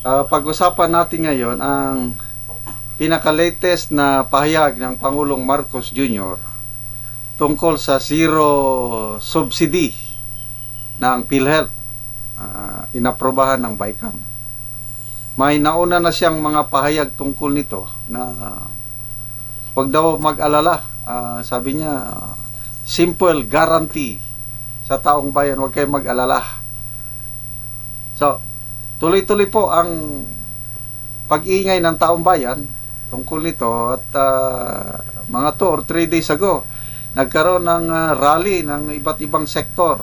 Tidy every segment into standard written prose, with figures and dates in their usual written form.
Pag-usapan natin ngayon ang pinaka-latest na pahayag ng Pangulong Marcos Jr. tungkol sa zero subsidy ng PhilHealth, inaprobahan ng BICAM. May nauna na siyang mga pahayag tungkol nito na wag daw mag-alala. Sabi niya, simple guarantee sa taong bayan, wag kayong mag-alala. So, tuloy-tuloy po ang pag-ingay ng taong bayan tungkol nito at mga 2 or 3 days ago nagkaroon ng rally ng iba't ibang sektor,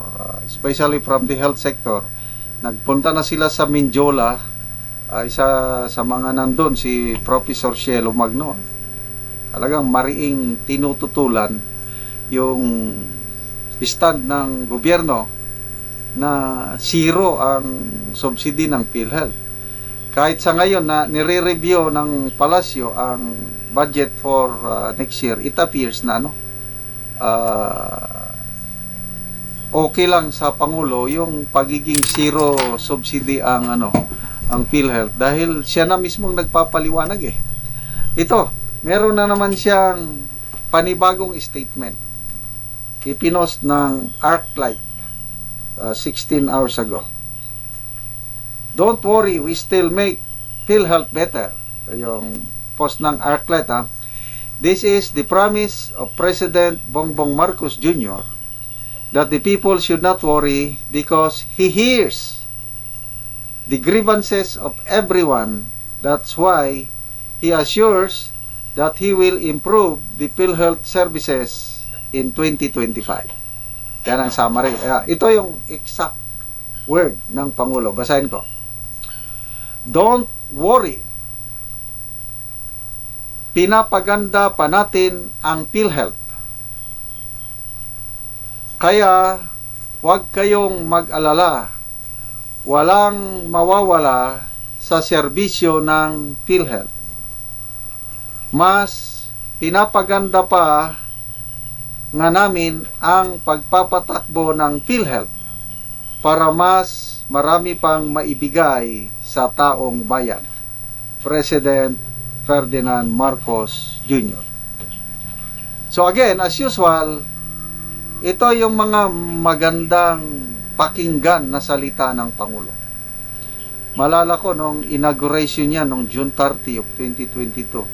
especially from the health sector. Nagpunta na sila sa Mindiola, isa sa mga nandun si Professor Cielo Magno. Talagang mariing tinututulan yung stand ng gobyerno na zero ang subsidy ng PhilHealth. Kahit sa ngayon na nire-review ng palasyo ang budget for next year, it appears na okay lang sa Pangulo yung pagiging zero subsidy ang ang PhilHealth dahil siya na mismong nagpapaliwanag eh. Ito, meron na naman siyang panibagong statement. Ipinost ng ArcLight 16 hours ago. Don't worry, we still make PhilHealth better. Yung post ng ArcLight This is the promise of President Bongbong Marcos Jr. that the people should not worry because he hears the grievances of everyone. That's why he assures that he will improve the PhilHealth services in 2025. Yan ang summary. Ito yung exact word ng Pangulo. Basahin ko. Don't worry. Pinapaganda pa natin ang PhilHealth. Kaya, huwag kayong mag-alala. Walang mawawala sa serbisyo ng PhilHealth. Mas pinapaganda pa nga namin ang pagpapatakbo ng PhilHealth para mas marami pang maibigay sa taong bayan. President Ferdinand Marcos Jr. So again, as usual, ito yung mga magandang pakinggan na salita ng Pangulo. Malala ko nung inauguration niya nung June 30 of 2022.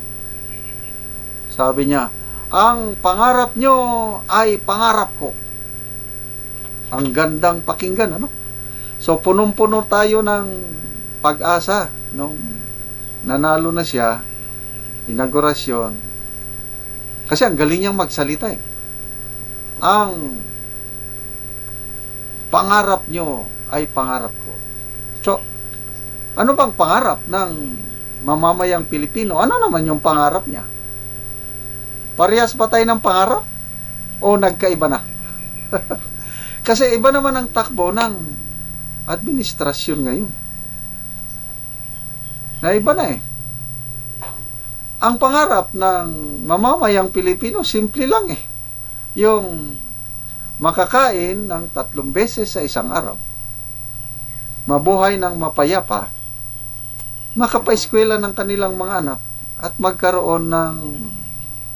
Sabi niya, ang pangarap nyo ay pangarap ko. Ang gandang pakinggan, So, punong-puno tayo ng pag-asa nung nanalo na siya, inaugurasyon. Kasi ang galing niyang magsalita eh. Ang pangarap nyo ay pangarap ko. So, ano bang pangarap ng mamamayang Pilipino? Ano naman yung pangarap niya? Parehas ba tayo ng pangarap? O nagkaiba na? Kasi iba naman ang takbo ng administrasyon ngayon. Na iba na eh. Ang pangarap ng mamamayang Pilipino, simple lang eh. Yung makakain ng 3 beses sa isang araw. Mabuhay ng mapayapa. Makapaeskwela ng kanilang mga anak. At magkaroon ng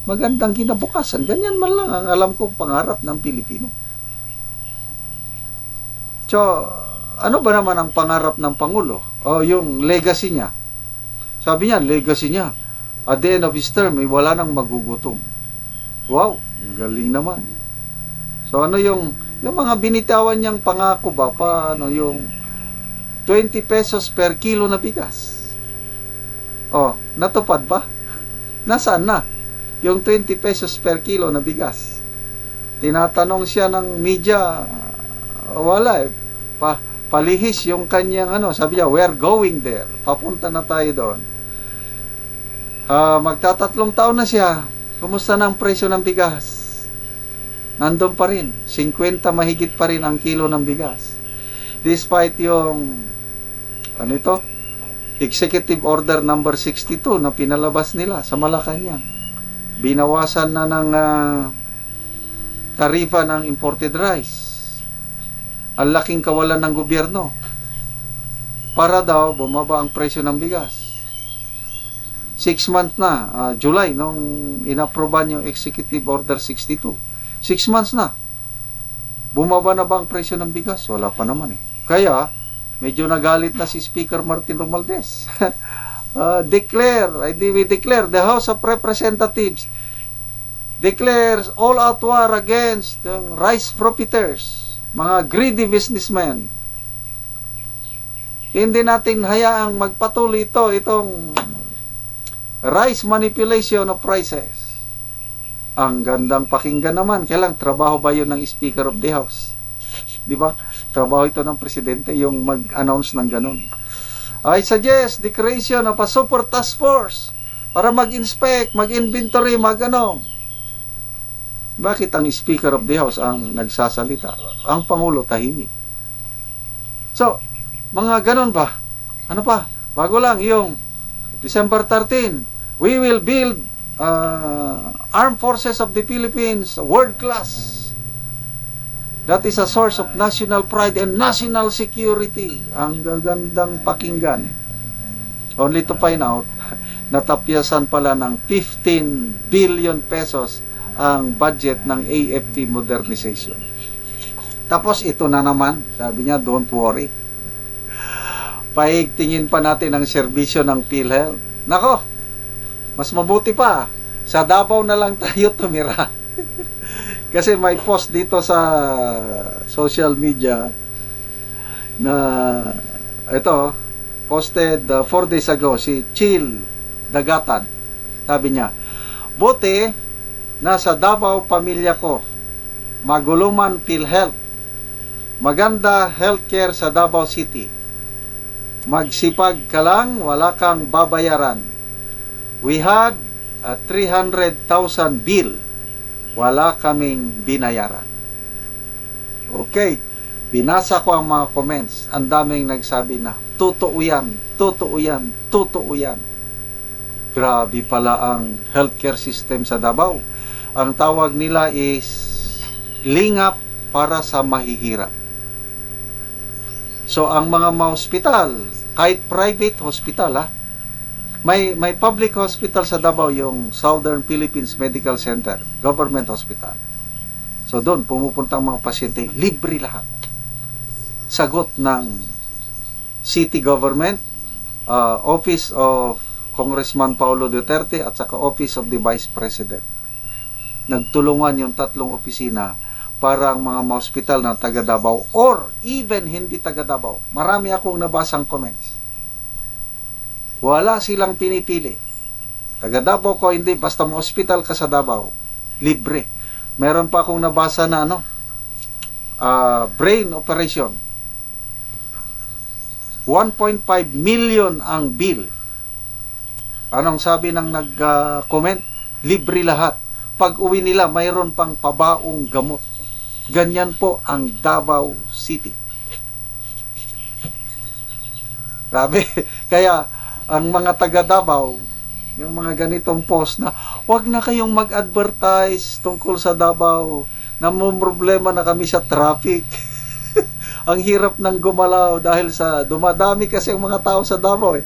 magandang kinabukasan. Ganyan man lang ang alam kong pangarap ng Pilipino. So, ano ba naman ang pangarap ng Pangulo? O yung legacy niya. Sabi niya, legacy niya, at the end of his term, wala nang magugutom. Wow, galing naman. So, ano yung mga binitawan niyang pangako ba? Paano yung 20 pesos per kilo na bigas? Oh, natupad ba? Nasaan na? Yung 20 pesos per kilo na bigas. Tinatanong siya ng media, wala eh. Palihis yung kanyang sabi niya, we're going there. Papunta na tayo doon. Magtatatlong taon na siya. Kumusta na ang presyo ng bigas? Nandun pa rin. 50 mahigit pa rin ang kilo ng bigas. Despite yung Executive Order number 62 na pinalabas nila sa Malacanang. Binawasan na ng tarifa ng imported rice. Ang laking kawalan ng gobyerno. para daw bumaba ang presyo ng bigas. 6 months na, July, nung inaproban yung Executive Order 62. 6 months na. Bumaba na ba ang presyo ng bigas? Wala pa naman eh. Kaya, medyo nagalit na si Speaker Martin Romualdez. We declare, the House of Representatives declares all-out war against the rice profiteers, mga greedy businessmen. Hindi natin hayaang magpatuloy itong rice manipulation of prices. Ang gandang pakinggan naman. Kailang trabaho ba yun ng Speaker of the House? Di ba? Trabaho ito ng Presidente yung mag-announce ng ganun. I suggest the creation of a super task force para mag-inspect, mag-inventory, Bakit ang Speaker of the House ang nagsasalita? Ang Pangulo tahimik. So, mga ganun ba? Ano pa? Bago lang yung December 13, we will build Armed Forces of the Philippines world class. That is a source of national pride and national security. Ang gagandang pakinggan. Only to find out, natapyasan pala ng 15 billion pesos ang budget ng AFP modernization. Tapos ito na naman, sabi niya, don't worry. Paigtingin pa natin ang serbisyo ng PhilHealth. Nako, mas mabuti pa, sa Davao na lang tayo tumira. Kasi may post dito sa social media na ito, posted 4 days ago, si Chill Dagatan. Sabi niya, buti nasa Davao pamilya ko, maguluman PhilHealth, maganda healthcare sa Davao City. Magsipag ka lang, wala kang babayaran. We had a 300,000 bill. Wala kaming binayaran. Okay. Binasa ko ang mga comments. Ang daming nagsabi na, totoo yan, totoo yan, totoo yan. Grabe pala ang healthcare system sa Davao. Ang tawag nila is lingap para sa mahihirap. So, ang mga hospital, kahit private hospital, may public hospital sa Davao, yung Southern Philippines Medical Center, government hospital. So, doon, pumupunta ang mga pasyente, libre lahat. Sagot ng city government, Office of Congressman Paulo Duterte, at saka Office of the Vice President. Nagtulungan yung tatlong opisina para ang mga hospital ng taga Davao or even hindi taga Davao. Marami akong nabasang comments. Wala silang pinipili. Taga Davao ko, hindi. Basta mo hospital ka sa Davao, libre. Meron pa akong nabasa na brain operation. 1.5 million ang bill. Anong sabi ng nag-comment? Libre lahat. Pag uwi nila, mayroon pang pabaong gamot. Ganyan po ang Davao City. Grabe. Kaya, ang mga taga Davao, yung mga ganitong post na, wag na kayong mag-advertise tungkol sa Davao. Namumroblema na kami sa traffic. Ang hirap ng gumalaw dahil sa dumadami kasi ang mga tao sa Davao.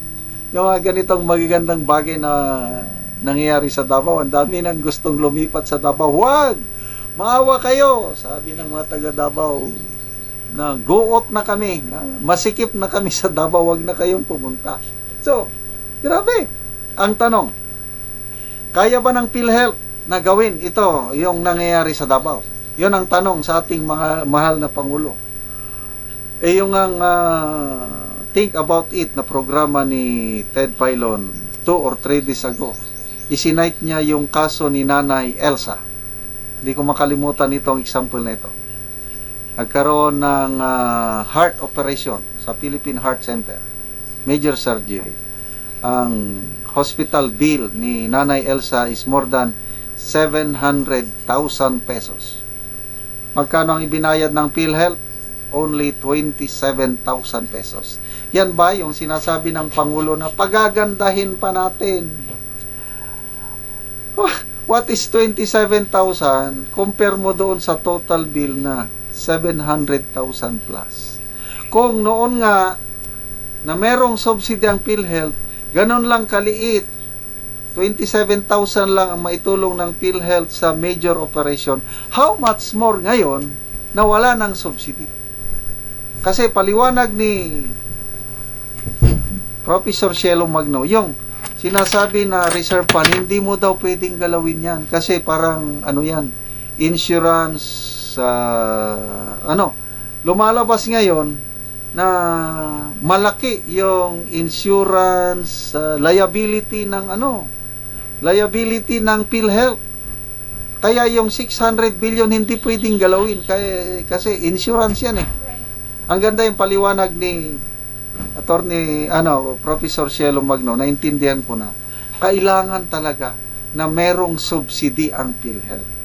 Yung mga ganitong magagandang bagay na nangyayari sa Davao. Ang dami nang gustong lumipat sa Davao. Wag! Maawa kayo, sabi ng mga taga Davao, na guot na kami, masikip na kami sa Davao, wag na kayong pumunta. So, grabe. Ang tanong, kaya ba ng PhilHealth na gawin ito, yung nangyayari sa Davao? Yun ang tanong sa ating mga mahal na Pangulo. Yung ang Think About It na programa ni Ted Filon 2 or 3 days ago, isinite niya yung kaso ni Nanay Elsa. Hindi ko makalimutan itong example na ito. Nagkaroon ng heart operation sa Philippine Heart Center. Major surgery. Ang hospital bill ni Nanay Elsa is more than 700,000 pesos. Magkano ang ibinayad ng PhilHealth? Only 27,000 pesos. Yan ba yung sinasabi ng Pangulo na pagagandahin pa natin? What is 27,000? Compare mo doon sa total bill na 700,000 plus. Kung noon nga na merong subsidy ang PhilHealth, ganun lang kaliit. 27,000 lang ang maitulong ng PhilHealth sa major operation. How much more ngayon na wala ng subsidy? Kasi paliwanag ni Professor Cielo Magno, yung sinasabi na reserve fund, hindi mo daw pwedeng galawin yan. Kasi parang, yan, insurance, lumalabas ngayon na malaki yung insurance liability ng PhilHealth. Kaya yung 600 billion hindi pwedeng galawin kasi insurance yan eh. Ang ganda yung paliwanag ni Professor Cielo Magno, naintindihan ko na. Kailangan talaga na merong subsidy ang PhilHealth.